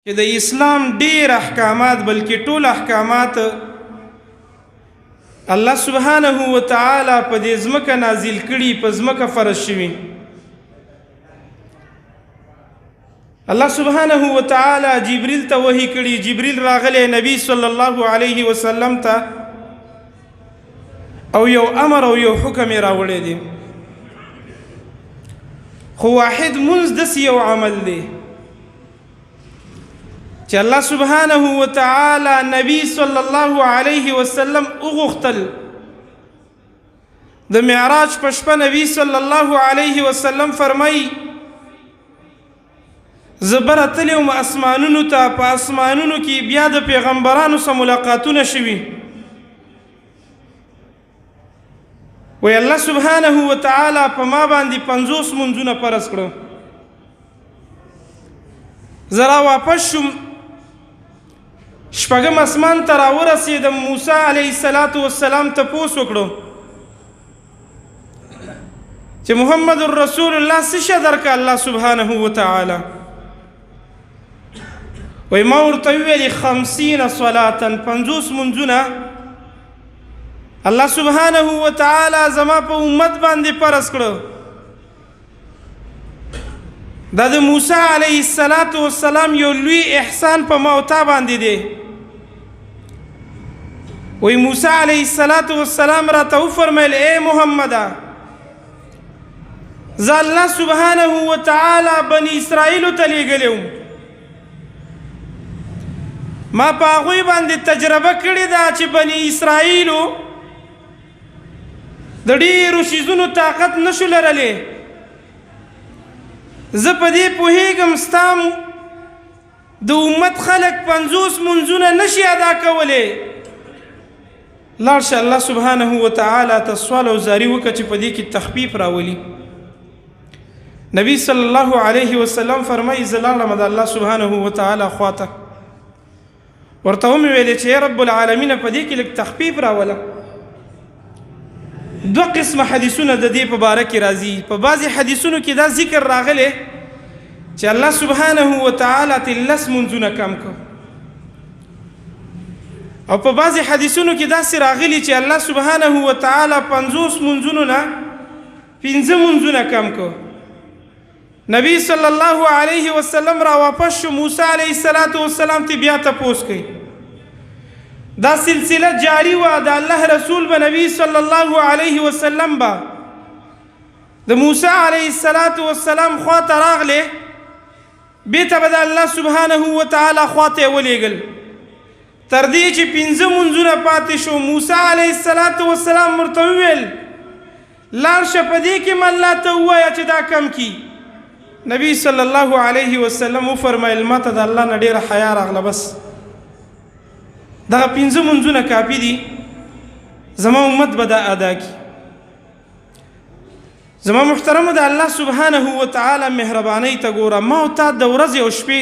چې د اسلام ډیر احکامات بلکې ټول احکامات الله سبحانه و تعالی په دې ځمکه نازل کړي، په ځمکه فرض شوي. الله سبحانه و تعالی جبريل ته وحي کړي، جبريل راغلی نبی صلی الله علیه وسلم ته او یو امر او یو حکم راوړی دی. خو واحد منځ داسې یو عمل دی چې الله سبحانه و تعالی نبی صلی الله علیه وسلم وغوښتل د معراج په شپه نبی صلی الله علیه وسلم فرمایي زه برتلی وم اسمانونو ته، په اسمانونو کې بیا د پیغمبرانو سره ملاقاتونه شوي. وی الله سبحانه و تعالی په ما باندې 50 منځونه فرض کړو. زه را واپس شوم، شپږم اسمان ته راورسېدم. موسی علیه السلام تپوس وکړو چې محمد رسول الله څه شی درکړه الله سبحانه و تعالی؟ وی ما ورته وویلې 50 صلاة، 50 منځونه الله سبحانه و تعالی زما په امت باندې فرض کړو. دا د موسی علیه السلام یو لوی احسان په ما او تا باندې دی. وی موسی علیه السلام راته وفرمیل ای محمده، زه الله سبحانه و تعالی بني اسرائیلو ته لیږلی وم، ما په هغوی باندې تجربه کړې ده چې بني اسرائیلو د ډېرو شیزونو طاقت نشو لرلی. زه په دې پوهېږم ستا د امت خلک 50 منځونه نشي ادا کولی. لاړ شه الله سبحانه و تعالی ته سوال او زاري وکړه چې په دې کې تخفیف راولي. نبی صلی الله علیه وسلم فرمایي زه لاړم د الله سبحانه و تعالی خواته، ورته ومې ویلې چې رب العالمین په دې کې لږ تخفیف راوله. 2 قسمه حدیثونه د دې په باره کې راځي. په بعضې حدیثونو کې دا ذکر راغلی چې الله سبحانه و تعالی ته 10 منځونه کم کړ، او په بعضې حدیثونو کې داسې راغلي چې الله سبحانه و تعالی 50 منځونو نه 15 منځونه کم کړ. نبی صلی الله علیه وسلم را واپس شو، موسی علیه السلام ته بیا تپوس کوي. دا سلسله جاری وه. د الله رسول به نبی صلی الله علیه وسلم به د موسی علیه السلام خواته راغلی، بیرته به د الله سبحانه و تعالی خواته یې ولیږل، تر دې چې 15 منځونه پاتې شو. موسی علیه السلام ورته وویل لاړ شه په دې کې م الله ته ووایه چې دا کم کي. نبی صلی الله علیه وسلم وفرمیل ما ته د الله نه ډېره حیا راغله، بس دغه 15 منځونه کافي دي، زما امت به دا ادا کړي. زما محترمو د الله سبحانه و تعالی مهربانۍ ته ګوره. ما او تا د ورځې او شپې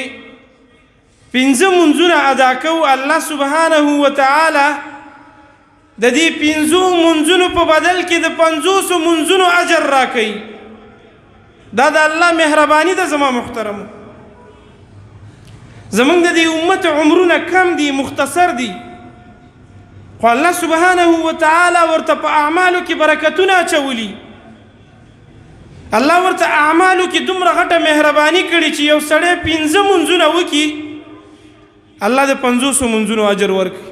15 منځونه ادا کوو، الله سبحانه و تعالی د دې 15 منځونو په بدل کې د 50 منځونو اجر راکوي. دا د الله مهرباني ده. زما محترمو زمونږ د دې امت عمرونه کم دي، مختصر دي، خو الله سبحانه و تعالی ورته په اعمالو کې برکتونه اچولي. الله ورته اعمالو کې دومره غټه مهرباني کړي چې یو سړی 15 منځونه وکړي، الله د 50 منځونو اجر ورکړي.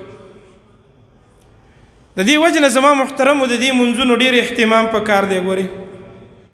د دې وجه نه زما محترمو د دې منځونو ډېر اهتمام پکار دی. ګورئ